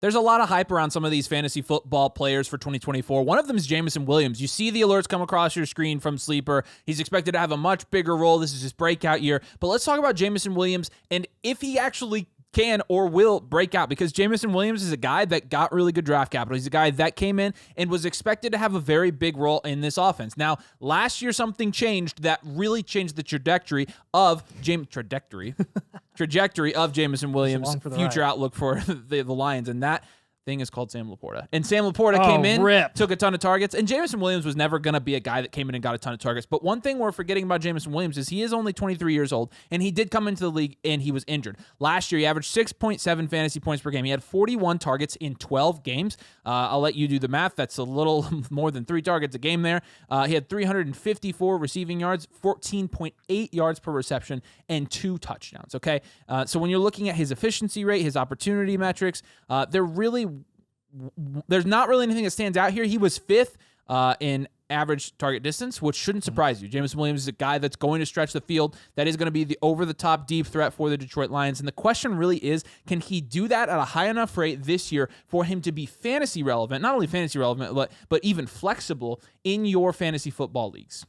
there's a lot of hype around some of these fantasy football players for 2024. One of them is Jameson Williams. You see the alerts come across your screen from Sleeper. He's expected to have a much bigger role. This is his breakout year. But let's talk about Jameson Williams and if he actually can or will break out, because Jameson Williams is a guy that got really good draft capital. He's a guy that came in and was expected to have a very big role in this offense. Now, last year something changed that really changed the trajectory of Jameson Williams' future outlook for the Lions, and that thing is called Sam Laporta. And Sam Laporta came in, took a ton of targets, and Jameson Williams was never going to be a guy that came in and got a ton of targets. But one thing we're forgetting about Jameson Williams is he is only 23 years old, and he did come into the league, and he was injured. Last year, he averaged 6.7 fantasy points per game. He had 41 targets in 12 games. I'll let you do the math. That's a little more than 3 targets a game there. He had 354 receiving yards, 14.8 yards per reception, and 2 touchdowns, okay? So when you're looking at his efficiency rate, his opportunity metrics, there's not really anything that stands out here. He was 5th in average target distance, which shouldn't surprise you. Jameson Williams is a guy that's going to stretch the field, that is going to be the over-the-top deep threat for the Detroit Lions. And the question really is, can he do that at a high enough rate this year for him to be fantasy relevant, not only fantasy relevant, but even flexible in your fantasy football leagues?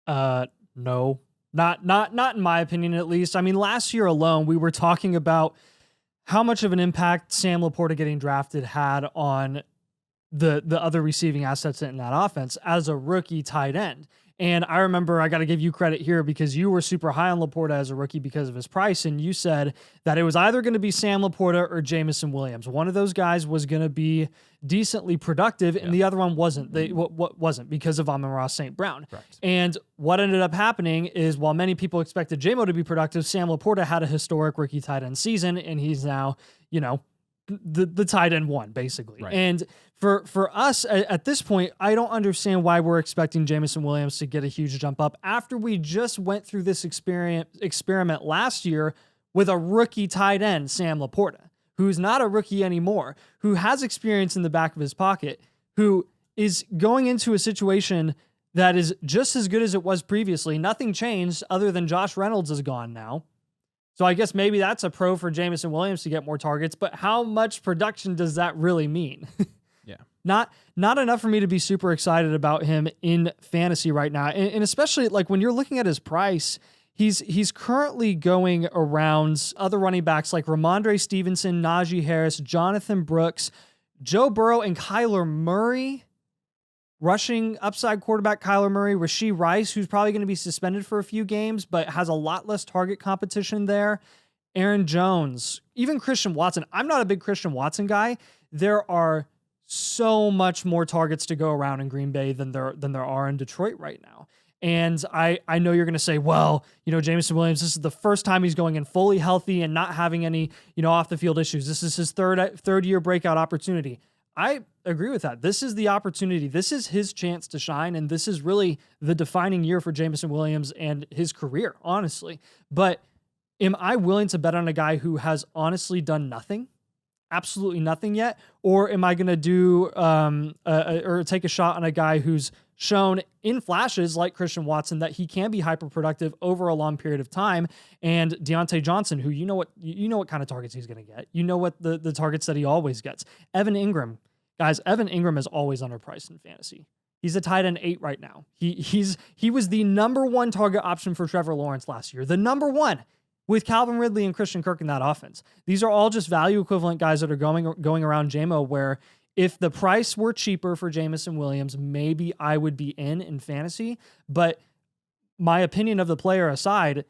No. Not in my opinion, at least. I mean, last year alone, we were talking about how much of an impact Sam Laporta getting drafted had on the other receiving assets in that offense as a rookie tight end. And I remember, I got to give you credit here because you were super high on Laporta as a rookie because of his price, and you said that it was either going to be Sam Laporta or Jameson Williams. One of those guys was going to be decently productive, and the other one wasn't. Wasn't because of Amon-Ra St. Brown. Correct. And what ended up happening is, while many people expected J-Mo to be productive, Sam Laporta had a historic rookie tight end season, and he's now, the tight end one, basically. Right. And for us at this point, I don't understand why we're expecting Jameson Williams to get a huge jump up after we just went through this experiment last year with a rookie tight end, Sam Laporta, who's not a rookie anymore, who has experience in the back of his pocket, who is going into a situation that is just as good as it was previously. Nothing changed other than Josh Reynolds is gone now. So I guess maybe that's a pro for Jameson Williams to get more targets, but how much production does that really mean? Yeah. Not enough for me to be super excited about him in fantasy right now. And especially like when you're looking at his price, he's currently going around other running backs like Ramondre Stevenson, Najee Harris, Jonathan Brooks, Joe Burrow, and Kyler Murray. Rushing upside quarterback Kyler Murray, Rashee Rice, who's probably going to be suspended for a few games, but has a lot less target competition there. Aaron Jones, even Christian Watson. I'm not a big Christian Watson guy. There are so much more targets to go around in Green Bay than there are in Detroit right now. And I know you're going to say, well, Jameson Williams, this is the first time he's going in fully healthy and not having any, off the field issues. This is his third year breakout opportunity. I agree with that. This is the opportunity. This is his chance to shine, and this is really the defining year for Jameson Williams and his career, honestly. But am I willing to bet on a guy who has honestly done nothing? Absolutely nothing yet? Or am I going to do or take a shot on a guy who's shown in flashes like Christian Watson that he can be hyper-productive over a long period of time, and Deontay Johnson, who you know what kind of targets he's going to get. You know what the targets that he always gets. Evan Ingram. Guys, Evan Ingram is always underpriced in fantasy. He's a tight end 8 right now. He was the number 1 target option for Trevor Lawrence last year. The number 1 with Calvin Ridley and Christian Kirk in that offense. These are all just value equivalent guys that are going around J-Mo, where if the price were cheaper for Jameson Williams, maybe I would be in fantasy. But my opinion of the player aside,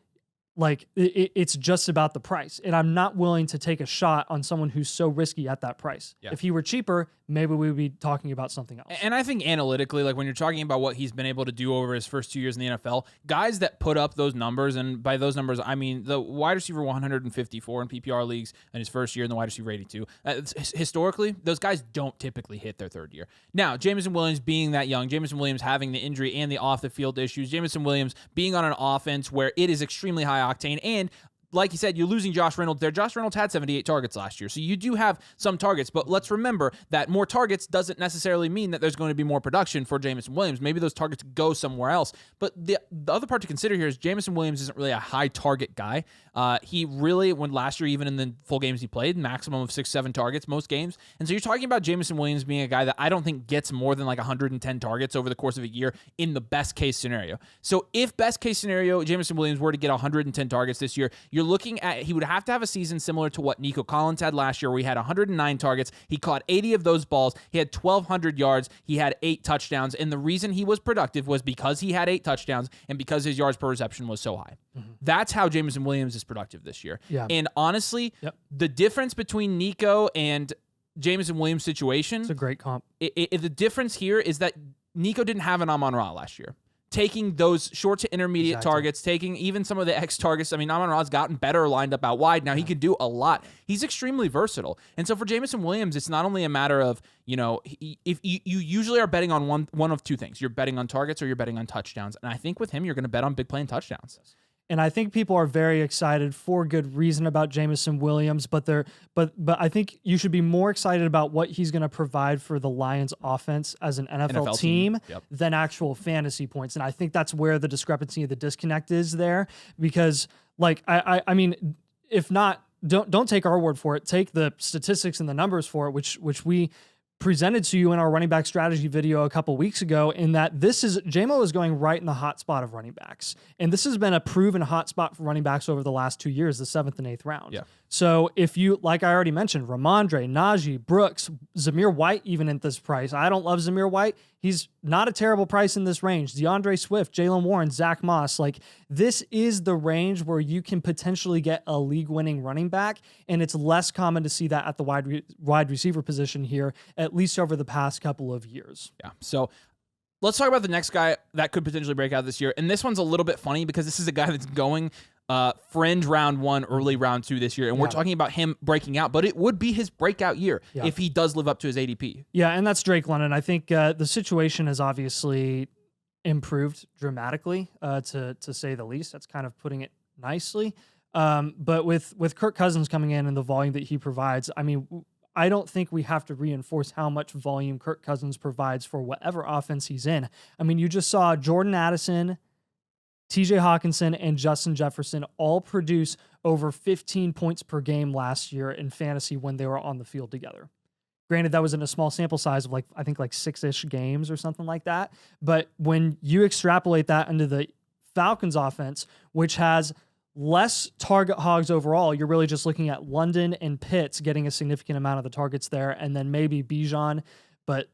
like it's just about the price, and I'm not willing to take a shot on someone who's so risky at that price. Yeah. If he were cheaper, maybe we would be talking about something else. And I think analytically, like when you're talking about what he's been able to do over his first 2 years in the NFL, guys that put up those numbers, and by those numbers, I mean the wide receiver 154 in PPR leagues in his first year and the wide receiver 82. Historically, those guys don't typically hit their third year. Now, Jameson Williams being that young, Jameson Williams having the injury and the off-the-field issues, Jameson Williams being on an offense where it is extremely high octane, and like you said, you're losing Josh Reynolds there. Josh Reynolds had 78 targets last year, so you do have some targets, but let's remember that more targets doesn't necessarily mean that there's going to be more production for Jameson Williams. Maybe those targets go somewhere else, but the other part to consider here is Jameson Williams isn't really a high target guy. He really, when last year, even in the full games he played, maximum of 6-7 targets most games, and so you're talking about Jameson Williams being a guy that I don't think gets more than like 110 targets over the course of a year in the best case scenario. So if best case scenario, Jameson Williams were to get 110 targets this year, you're looking at, he would have to have a season similar to what Nico Collins had last year, where he had 109 targets. He caught 80 of those balls. He had 1,200 yards. He had 8 touchdowns. And the reason he was productive was because he had 8 touchdowns and because his yards per reception was so high. Mm-hmm. That's how Jameson Williams is productive this year. Yeah. And honestly, the difference between Nico and Jameson Williams' situation, it's a great comp. The difference here is that Nico didn't have an Amon-Ra last year. Taking those short to intermediate targets, taking even some of the X targets. I mean, Amon-Ra's gotten better lined up out wide. Now he could do a lot. He's extremely versatile. And so for Jameson Williams, it's not only a matter of, if you usually are betting on one of two things. You're betting on targets or you're betting on touchdowns. And I think with him, you're going to bet on big play and touchdowns. And I think people are very excited for good reason about Jameson Williams, but I think you should be more excited about what he's going to provide for the Lions offense as an NFL team than actual fantasy points. And I think that's where the discrepancy, the disconnect is there, because I mean, if not, don't take our word for it. Take the statistics and the numbers for it, which we presented to you in our running back strategy video a couple weeks ago, in that JMO is going right in the hot spot of running backs. And this has been a proven hot spot for running backs over the last 2 years, the 7th and 8th round. Yeah. So if you, like I already mentioned, Ramondre, Najee, Brooks, Zamir White, even at this price. I don't love Zamir White. He's not a terrible price in this range. DeAndre Swift, Jalen Warren, Zach Moss. This is the range where you can potentially get a league-winning running back, and it's less common to see that at the wide receiver position here, at least over the past couple of years. Yeah, so let's talk about the next guy that could potentially break out this year. And this one's a little bit funny because this is a guy that's going fringe round 1, early round 2 this year. And we're talking about him breaking out, but it would be his breakout year if he does live up to his ADP. Yeah, and that's Drake London. I think the situation has obviously improved dramatically, to say the least. That's kind of putting it nicely. But with Kirk Cousins coming in and the volume that he provides, I mean, I don't think we have to reinforce how much volume Kirk Cousins provides for whatever offense he's in. I mean, you just saw Jordan Addison, TJ Hawkinson, and Justin Jefferson all produce over 15 points per game last year in fantasy when they were on the field together. Granted, that was in a small sample size of I think 6-ish games or something like that. But when you extrapolate that into the Falcons offense, which has less target hogs overall, you're really just looking at London and Pitts getting a significant amount of the targets there, and then maybe Bijan, but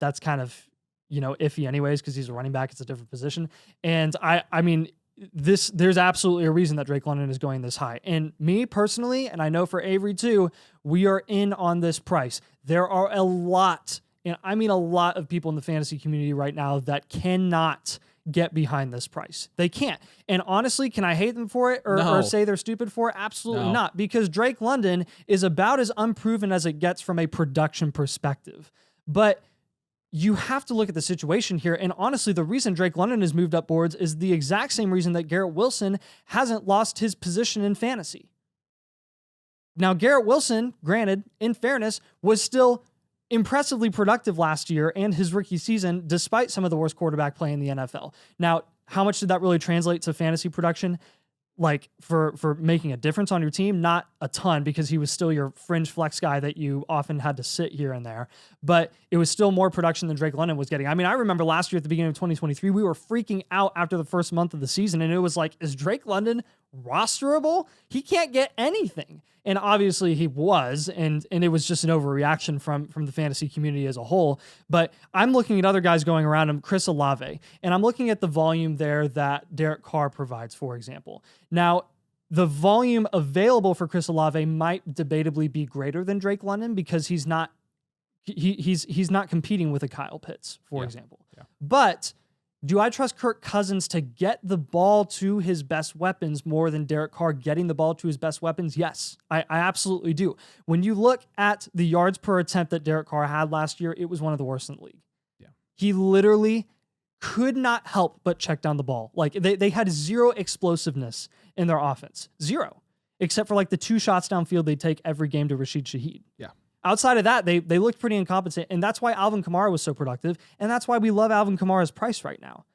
that's kind of iffy anyways, because he's a running back. It's a different position. And I mean, there's absolutely a reason that Drake London is going this high. And me personally, and I know for Avery too, we are in on this price. There are a lot, and I mean a lot of people in the fantasy community right now that cannot get behind this price. They can't. And honestly, can I hate them for it or say they're stupid for it? Absolutely not, because Drake London is about as unproven as it gets from a production perspective. But you have to look at the situation here. And honestly, the reason Drake London has moved up boards is the exact same reason that Garrett Wilson hasn't lost his position in fantasy. Now, Garrett Wilson, granted, in fairness, was still impressively productive last year and his rookie season, despite some of the worst quarterback play in the NFL. Now, how much did that really translate to fantasy production? For making a difference on your team? Not a ton, because he was still your fringe flex guy that you often had to sit here and there. But it was still more production than Drake London was getting. I mean, I remember last year at the beginning of 2023, we were freaking out after the first month of the season, and it was like, is Drake London rosterable? He can't get anything. And obviously he was, and it was just an overreaction from the fantasy community as a whole. But I'm looking at other guys going around him, Chris Olave, and I'm looking at the volume there that Derek Carr provides, for example. Now, the volume available for Chris Olave might debatably be greater than Drake London, because he's not competing with a Kyle Pitts, for example. Yeah. But do I trust Kirk Cousins to get the ball to his best weapons more than Derek Carr getting the ball to his best weapons? Yes, I absolutely do. When you look at the yards per attempt that Derek Carr had last year, it was one of the worst in the league. Yeah. He literally could not help but check down the ball. They had zero explosiveness in their offense. Zero. except for like the 2 shots downfield they take every game to Rashid Shaheed. Yeah. Outside of that, they looked pretty incompetent, and that's why Alvin Kamara was so productive, and that's why we love Alvin Kamara's price right now.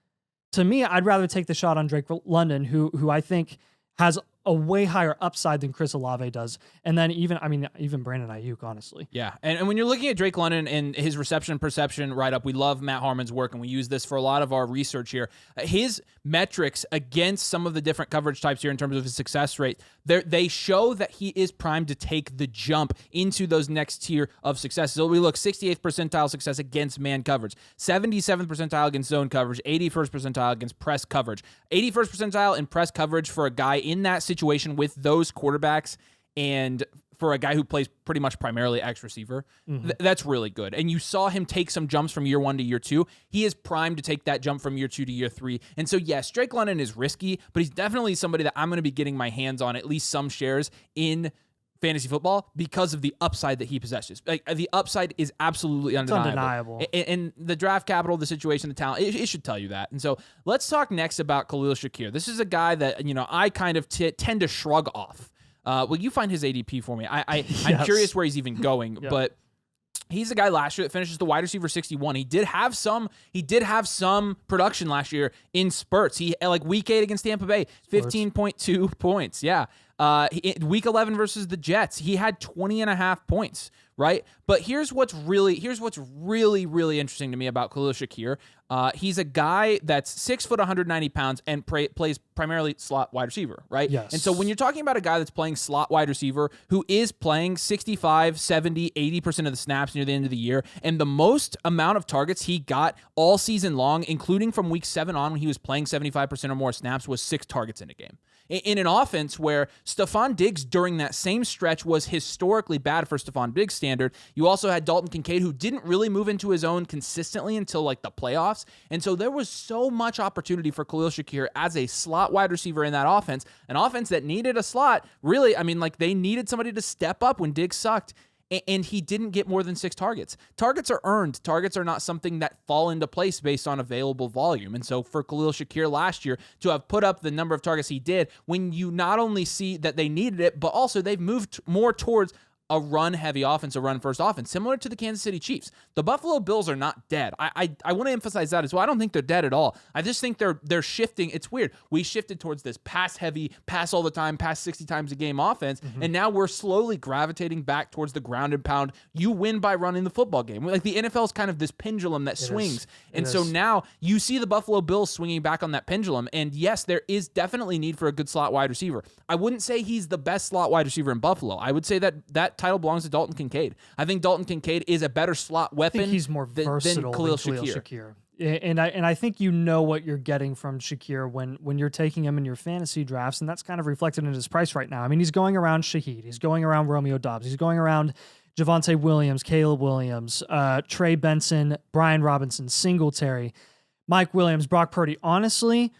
To me, I'd rather take the shot on Drake London, who I think has a way higher upside than Chris Olave does. And then even Brandon Ayuk, honestly. Yeah. And when you're looking at Drake London and his reception perception write-up, we love Matt Harmon's work, and we use this for a lot of our research here. His metrics against some of the different coverage types here in terms of his success rate, they show that he is primed to take the jump into those next tier of success. So we look 68th percentile success against man coverage, 77th percentile against zone coverage, 81st percentile against press coverage, 81st percentile in press coverage for a guy in that situation with those quarterbacks, and for a guy who plays pretty much primarily X receiver, that's really good. And you saw him take some jumps from year 1 to year 2. He is primed to take that jump from year 2 to year 3. And so, yes, Drake London is risky, but he's definitely somebody that I'm going to be getting my hands on at least some shares in fantasy football because of the upside that he possesses. Like, the upside is absolutely undeniable. And the draft capital, the situation, the talent, it should tell you that. And so let's talk next about Khalil Shakir. This is a guy that, I kind of tend to shrug off. Will you find his ADP for me? I'm curious where he's even going, but he's the guy last year that finishes the wide receiver 61. He did have some production last year in spurts. He like week 8 against Tampa Bay, 15.2 points. Yeah. Week 11 versus the Jets, he had 20.5 points, right? But here's what's really interesting to me about Khalil Shakir. He's a guy that's 6 foot, 190 pounds, and plays primarily slot wide receiver, right? Yes. And so when you're talking about a guy that's playing slot wide receiver who is playing 65, 70, 80% of the snaps near the end of the year, and the most amount of targets he got all season long, including from week 7 on when he was playing 75% or more snaps, was 6 targets in a game. In an offense where Stephon Diggs during that same stretch was historically bad for Stephon Diggs' standard, you also had Dalton Kincaid, who didn't really move into his own consistently until like the playoffs. And so there was so much opportunity for Khalil Shakir as a slot wide receiver in that offense, an offense that needed a slot. Really, they needed somebody to step up when Diggs sucked. And he didn't get more than 6 targets. Targets are earned. Targets are not something that fall into place based on available volume. And so for Khalil Shakir last year to have put up the number of targets he did, when you not only see that they needed it, but also they've moved more towards a run-heavy offense, a run-first offense, similar to the Kansas City Chiefs. The Buffalo Bills are not dead. I want to emphasize that as well. I don't think they're dead at all. I just think they're shifting. It's weird. We shifted towards this pass-heavy, pass all the time, pass 60 times a game offense, and now we're slowly gravitating back towards the ground and pound. You win by running the football game. Like the NFL is kind of this pendulum that swings. And so now you see the Buffalo Bills swinging back on that pendulum. And yes, there is definitely need for a good slot wide receiver. I wouldn't say he's the best slot wide receiver in Buffalo. I would say that title belongs to Dalton Kincaid. I think Dalton Kincaid is a better slot weapon. I think he's more versatile than Khalil Shakir. And I think you know what you're getting from Shakir when you're taking him in your fantasy drafts, and that's kind of reflected in his price right now. I mean, he's going around Shaheed. He's going around Romeo Doubs. He's going around Javonte Williams, Caleb Williams, Trey Benson, Brian Robinson, Singletary, Mike Williams, Brock Purdy. Honestly,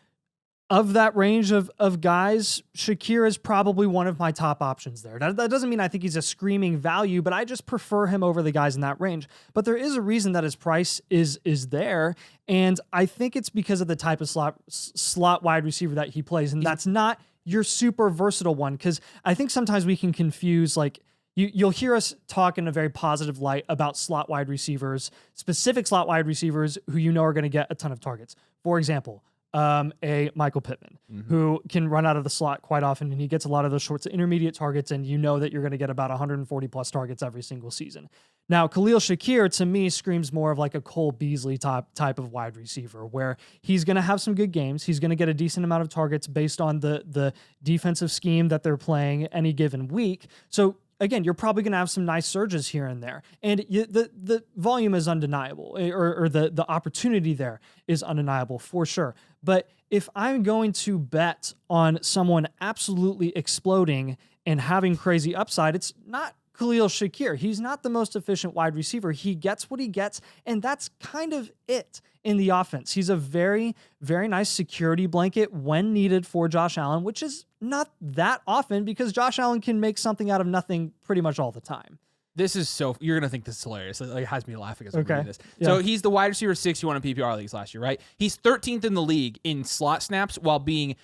of that range of guys, Shakir is probably one of my top options there. That doesn't mean I think he's a screaming value, but I just prefer him over the guys in that range. But there is a reason that his price is there, and I think it's because of the type of slot wide receiver that he plays, and that's not your super versatile one, because I think sometimes we can confuse, like, you'll hear us talk in a very positive light about slot wide receivers, specific slot wide receivers who you know are going to get a ton of targets. For example, a Michael Pittman, who can run out of the slot quite often, and he gets a lot of those short to intermediate targets, and you know that you're going to get about 140 plus targets every single season. Now, Khalil Shakir, to me, screams more of like a Cole Beasley type of wide receiver, where he's going to have some good games. He's going to get a decent amount of targets based on the defensive scheme that they're playing any given week. So again, you're probably going to have some nice surges here and there. And the volume is undeniable, or the opportunity there is undeniable for sure. But if I'm going to bet on someone absolutely exploding and having crazy upside, it's not Khalil Shakir. He's not the most efficient wide receiver. He gets what he gets, and that's kind of it in the offense. He's a very, very nice security blanket when needed for Josh Allen, which is not that often because Josh Allen can make something out of nothing pretty much all the time. This is you're going to think this is hilarious. It has me laughing as I'm reading this. Yeah. So he's the wide receiver 6 you want in PPR leagues last year, right? He's 13th in the league in slot snaps while being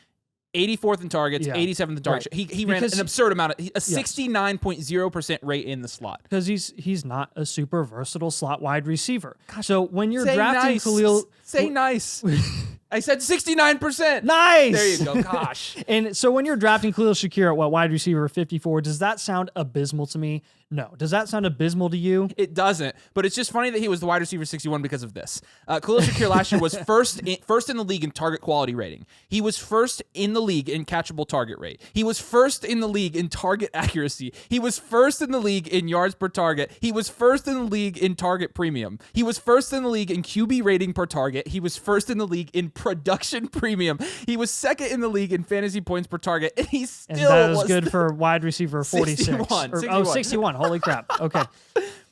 84th in targets, 87th in targets. Right. He ran an absurd amount of a 69.0% rate in the slot. Because he's not a super versatile slot wide receiver. Gosh, so when you're drafting drafting Khalil, nice. I said 69%. Nice. There you go. Gosh. And so when you're drafting Khalil Shakir at wide receiver 54, does that sound abysmal to me? No. Does that sound abysmal to you? It doesn't. But it's just funny that he was the wide receiver 61 because of this. Khalil Shakir last year was first in the league in target quality rating. He was first in the league in catchable target rate. He was first in the league in target accuracy. He was first in the league in yards per target. He was first in the league in target premium. He was first in the league in QB rating per target. He was first in the league in production premium. He was second in the league in fantasy points per target, and he still and that was good for wide receiver 46. 61. 61. Holy crap. Okay.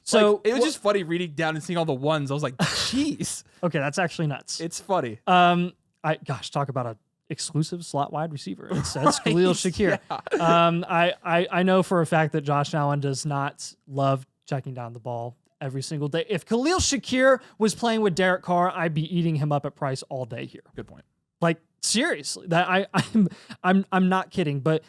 So it was just funny reading down and seeing all the ones. I was like, jeez. Okay, that's actually nuts. It's funny. Talk about a exclusive slot wide receiver. It says Khalil Shakir. Yeah. I know for a fact that Josh Allen does not love checking down the ball every single day. If Khalil Shakir was playing with Derek Carr, I'd be eating him up at price all day here. Good point. Like seriously, that I'm not kidding. But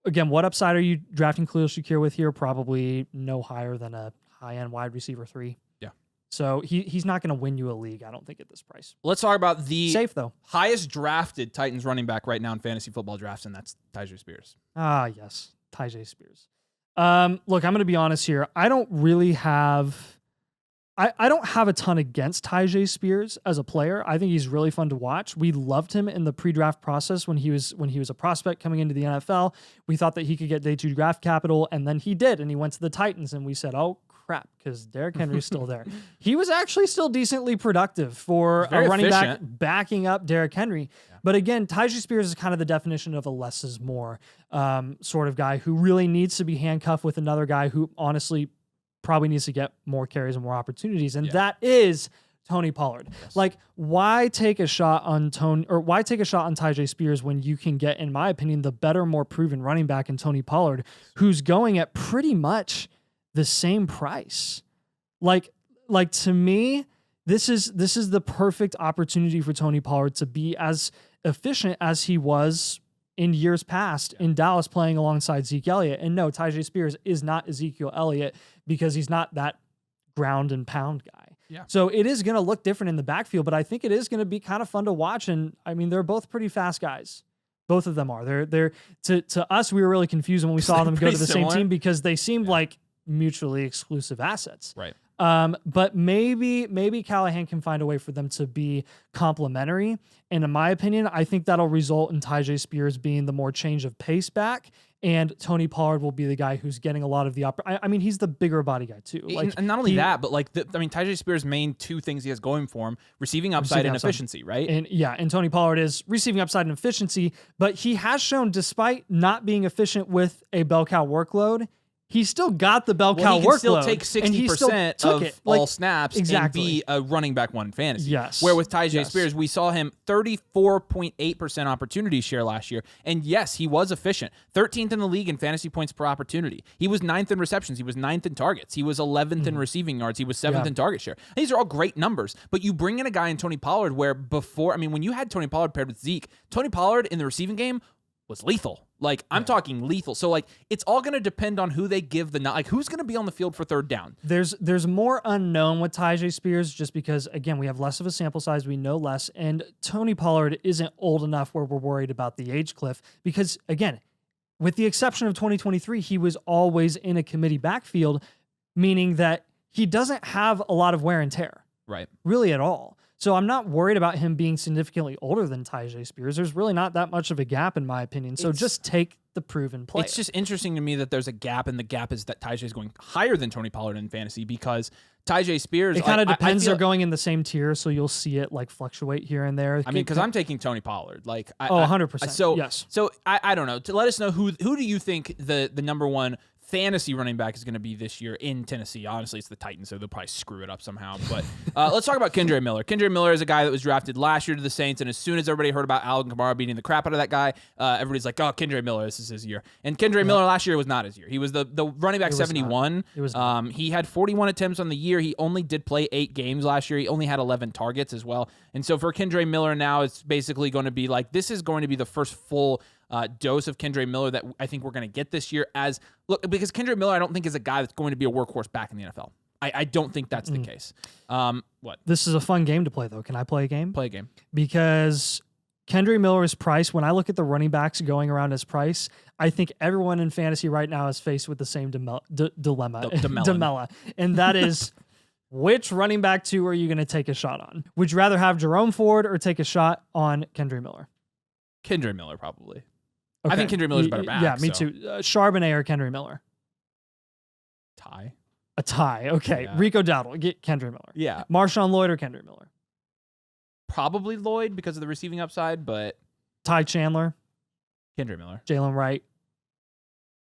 again, what upside are you drafting Khalil Shakir with here? Probably no higher than a high-end wide receiver 3. Yeah. So he's not going to win you a league, I don't think, at this price. Let's talk about the safe though highest drafted Titans running back right now in fantasy football drafts, and that's Tyjae Spears. Ah, yes, Tyjae Spears. Look, I'm going to be honest here. I don't really have. I don't have a ton against Tyjae Spears as a player. I think he's really fun to watch. We loved him in the pre-draft process when he was a prospect coming into the NFL. We thought that he could get day 2 draft capital, and then he did, and he went to the Titans, and we said, "Oh crap," because Derrick Henry's still there. He was actually still decently productive for a running back backing up Derrick Henry. Yeah. But again, Tyjae Spears is kind of the definition of a less is more sort of guy who really needs to be handcuffed with another guy who honestly probably needs to get more carries and more opportunities, and that is Tony Pollard. Yes. Like, why take a shot on Tyjae Spears when you can get, in my opinion, the better, more proven running back in Tony Pollard, who's going at pretty much the same price? Like to me, this is the perfect opportunity for Tony Pollard to be as efficient as he was in years past in Dallas playing alongside Zeke Elliott. And no, Tyjae Spears is not Ezekiel Elliott because he's not that ground and pound guy. Yeah. So it is going to look different in the backfield, but I think it is going to be kind of fun to watch. And I mean, they're both pretty fast guys. Both of them are. They're to us, we were really confused when we saw them go to the same team because they seemed like mutually exclusive assets. Right. But maybe Callahan can find a way for them to be complementary. And in my opinion, I think that'll result in Tyjae Spears being the more change of pace back, and Tony Pollard will be the guy who's getting a lot of the I mean, he's the bigger body guy too. Like, and not only that, but Tyjae Spears' main 2 things he has going for him: receiving upside and efficiency, right? And Tony Pollard is receiving upside and efficiency, but he has shown, despite not being efficient with a bell cow workload, he still got the bell cow workload. He can still take 60% of all snaps and be a running back 1 in fantasy. Yes. Where with Tyjae Spears, we saw him 34.8% opportunity share last year. And yes, he was efficient. 13th in the league in fantasy points per opportunity. He was 9th in receptions. He was 9th in targets. He was 11th in receiving yards. He was 7th in target share. These are all great numbers. But you bring in a guy in Tony Pollard where when you had Tony Pollard paired with Zeke, Tony Pollard in the receiving game was lethal. I'm talking lethal. So it's all going to depend on who they give who's going to be on the field for 3rd down. There's more unknown with Tyjae Spears just because, again, we have less of a sample size. We know less. And Tony Pollard isn't old enough where we're worried about the age cliff because, again, with the exception of 2023, he was always in a committee backfield, meaning that he doesn't have a lot of wear and tear. Right. Really at all. So I'm not worried about him being significantly older than Tyjae Spears. There's really not that much of a gap, in my opinion. So just take the proven player. It's just interesting to me that there's a gap, and the gap is that Tyjae is going higher than Tony Pollard in fantasy because Tyjae Spears... It kind of depends. They're going in the same tier, so you'll see it fluctuate here and there. I mean, because I'm taking Tony Pollard. 100%. So, yes. So I don't know. To let us know, who do you think the number 1 fantasy running back is going to be this year in Tennessee? Honestly, it's the Titans, so they'll probably screw it up somehow. But let's talk about Kendre Miller. Kendre Miller is a guy that was drafted last year to the Saints, and as soon as everybody heard about Alvin Kamara beating the crap out of that guy, everybody's like, oh, Kendre Miller, this is his year. And Kendre Miller last year was not his year. He was the running back 71. He had 41 attempts on the year. He only did play 8 games last year. He only had 11 targets as well. And so for Kendre Miller now, it's basically going to be this is going to be the first full dose of Kendre Miller that I think we're going to get this year. Because Kendre Miller, I don't think is a guy that's going to be a workhorse back in the NFL. I don't think that's the case. What? This is a fun game to play, though. Can I play a game? Play a game. Because Kendre Miller's price, when I look at the running backs going around his price, I think everyone in fantasy right now is faced with the same dilemma. And that is, which running back 2 are you going to take a shot on? Would you rather have Jerome Ford or take a shot on Kendre Miller? Kendre Miller, probably. Okay. I think Kendre Miller's better back. Yeah, me too. Charbonnet or Kendre Miller? Tie. A tie. Okay. Yeah. Rico Dowdle, get Kendre Miller. Yeah. Marshawn Lloyd or Kendre Miller? Probably Lloyd because of the receiving upside, but Ty Chandler, Kendre Miller. Jalen Wright,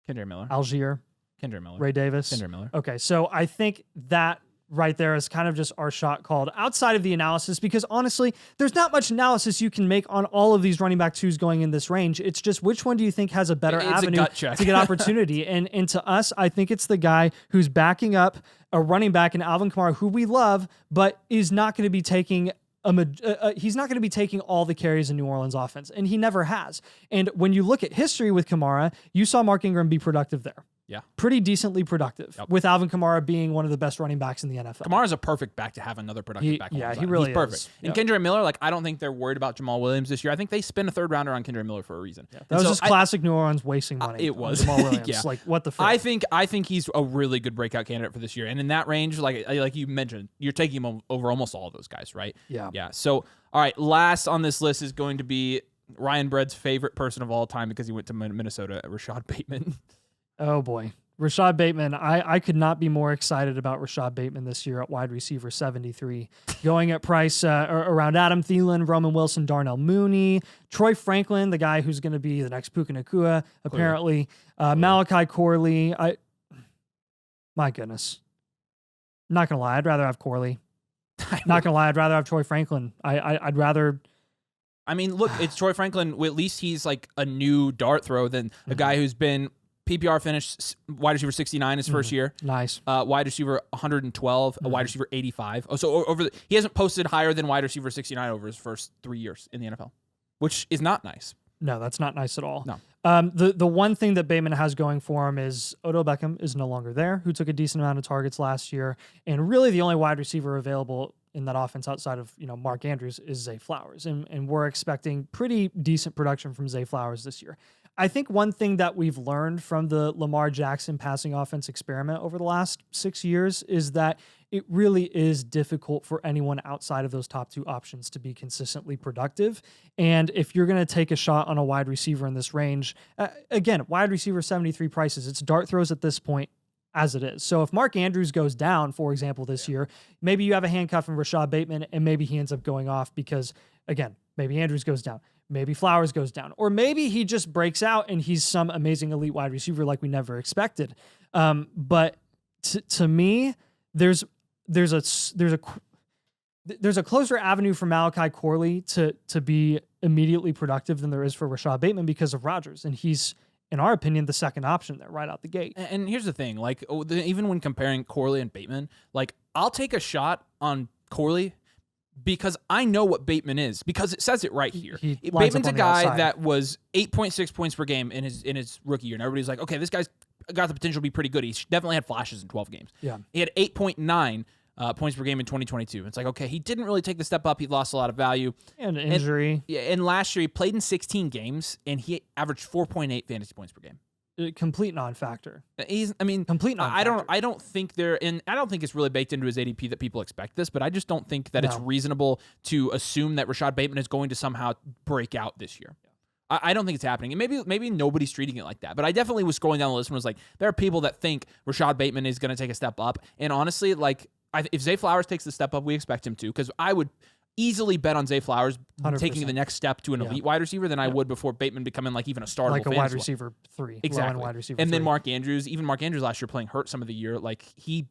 Kendre Miller. Algier, Kendre Miller. Ray Davis. Kendre Miller. Okay, so I think that right there is kind of just our shot called outside of the analysis, because honestly, there's not much analysis you can make on all of these running back 2s going in this range. It's just which one do you think has a better avenue to get opportunity? And to us, I think it's the guy who's backing up a running back in Alvin Kamara, who we love, but is not going to be taking he's not going to be taking all the carries in New Orleans offense, and he never has. And when you look at history with Kamara, you saw Mark Ingram be productive there. Yeah. Pretty decently productive, with Alvin Kamara being one of the best running backs in the NFL. Kamara's a perfect back to have another productive back. Yeah, he really He's perfect. is. And Kendre Miller, I don't think they're worried about Jamal Williams this year. I think they spent a 3rd rounder on Kendre Miller for a reason. Yeah. That was just classic New Orleans wasting money. It was. Jamal Williams. Yeah. What the fuck? I think he's a really good breakout candidate for this year. And in that range, like you mentioned, you're taking him over almost all of those guys, right? Yeah. Yeah. So, all right, last on this list is going to be Ryan Bread's favorite person of all time because he went to Minnesota, Rashod Bateman. Oh, boy. Rashod Bateman, I could not be more excited about Rashod Bateman this year at wide receiver 73. Going at price around Adam Thielen, Roman Wilson, Darnell Mooney, Troy Franklin, the guy who's going to be the next Puka Nacua, apparently. Malachi Corley. My goodness. Not going to lie, I'd rather have Corley. Not going to lie, I'd rather have Troy Franklin. I'd rather... I mean, look, it's Troy Franklin. Well, at least he's like a new dart throw than a guy who's been... PPR finished wide receiver 69 his first year. Nice. Wide receiver 112, a wide receiver 85. Oh, so he hasn't posted higher than wide receiver 69 over his first 3 years in the NFL, which is not nice. No, that's not nice at all. No. The one thing that Bateman has going for him is Odell Beckham is no longer there, who took a decent amount of targets last year, and really the only wide receiver available in that offense outside of Mark Andrews is Zay Flowers, and we're expecting pretty decent production from Zay Flowers this year. I think one thing that we've learned from the Lamar Jackson passing offense experiment over the last 6 years is that it really is difficult for anyone outside of those top 2 options to be consistently productive. And if you're going to take a shot on a wide receiver in this range, again, wide receiver 73 prices, it's dart throws at this point as it is. So if Mark Andrews goes down, for example, this year, maybe you have a handcuff in Rashod Bateman and maybe he ends up going off because, again, maybe Andrews goes down. Maybe Flowers goes down, or maybe he just breaks out and he's some amazing elite wide receiver like we never expected. But to me, there's a closer avenue for Malachi Corley to be immediately productive than there is for Rashod Bateman because of Rodgers, and he's, in our opinion, the second option there right out the gate. And here's the thing, even when comparing Corley and Bateman, I'll take a shot on Corley because I know what Bateman is, because it says it right here. Bateman's a guy that was 8.6 points per game in his rookie year, and everybody's like, okay, this guy's got the potential to be pretty good. He definitely had flashes in 12 games. Yeah. He had 8.9 points per game in 2022. It's like, okay, he didn't really take the step up. He lost a lot of value. And injury. And last year he played in 16 games, and he averaged 4.8 fantasy points per game. Complete non-factor. Complete non-factor. I don't think I don't think it's really baked into his ADP that people expect this, but I just don't think that it's reasonable to assume that Rashod Bateman is going to somehow break out this year. Yeah. I don't think it's happening. And maybe nobody's treating it like that, but I definitely was scrolling down the list and was like, there are people that think Rashod Bateman is going to take a step up. And honestly, if Zay Flowers takes the step up, we expect him to, because I would easily bet on Zay Flowers 100%. Taking the next step to an elite wide receiver than I would before Bateman becoming even a startable, like a wide receiver 3. Exactly. Wide receiver and 3. then Mark Andrews last year playing hurt some of the year, he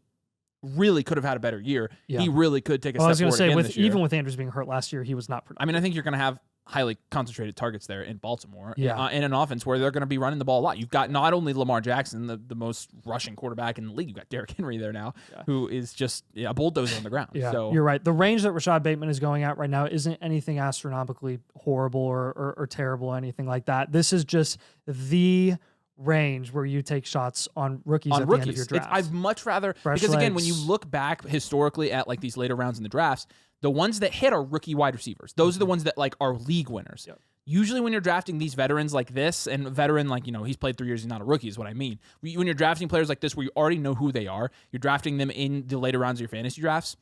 really could have had a better year. Yeah. He really could take a step forward again this year. Even with Andrews being hurt last year, he was not productive. I think you're going to have highly concentrated targets there in Baltimore. Yeah. In an offense where they're going to be running the ball a lot. You've got not only Lamar Jackson, the most rushing quarterback in the league, you've got Derrick Henry there now, who is just a bulldozer on the ground. Yeah, so you're right. The range that Rashod Bateman is going at right now isn't anything astronomically horrible or terrible or anything like that. This is just the range where you take shots on rookies at the end of your draft. I'd much rather, because again, when you look back historically at like these later rounds in the drafts, the ones that hit are rookie wide receivers. Those are the ones that like are league winners. Yep. Usually when you're drafting these veterans like this, and veteran, like, he's played 3 years, he's not a rookie is what I mean. When you're drafting players like this where you already know who they are, you're drafting them in the later rounds of your fantasy drafts,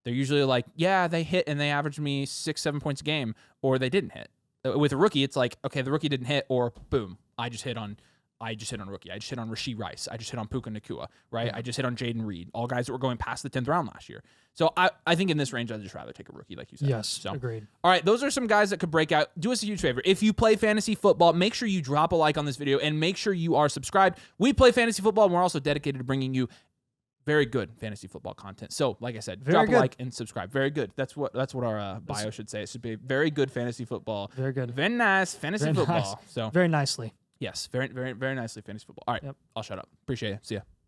they're usually like, yeah, they hit and they averaged me 6-7 points a game, or they didn't hit. With a rookie, it's like, okay, the rookie didn't hit, or boom, I just hit on a rookie. I just hit on Rashee Rice. I just hit on Puka Nacua, right? I just hit on Jaden Reed, all guys that were going past the 10th round last year. So I think in this range, I'd just rather take a rookie, like you said. Yes, so, agreed. All right, those are some guys that could break out. Do us a huge favor. If you play fantasy football, make sure you drop a like on this video and make sure you are subscribed. We play fantasy football, and we're also dedicated to bringing you very good fantasy football content. So, like I said, drop a like and subscribe. Very good. That's what our bio should say. It should be very good fantasy football. Very good. Very nice fantasy football. Nice. So very nicely. Yes, very, very, very nicely fantasy football. All right, I'll shut up. Appreciate it. See ya.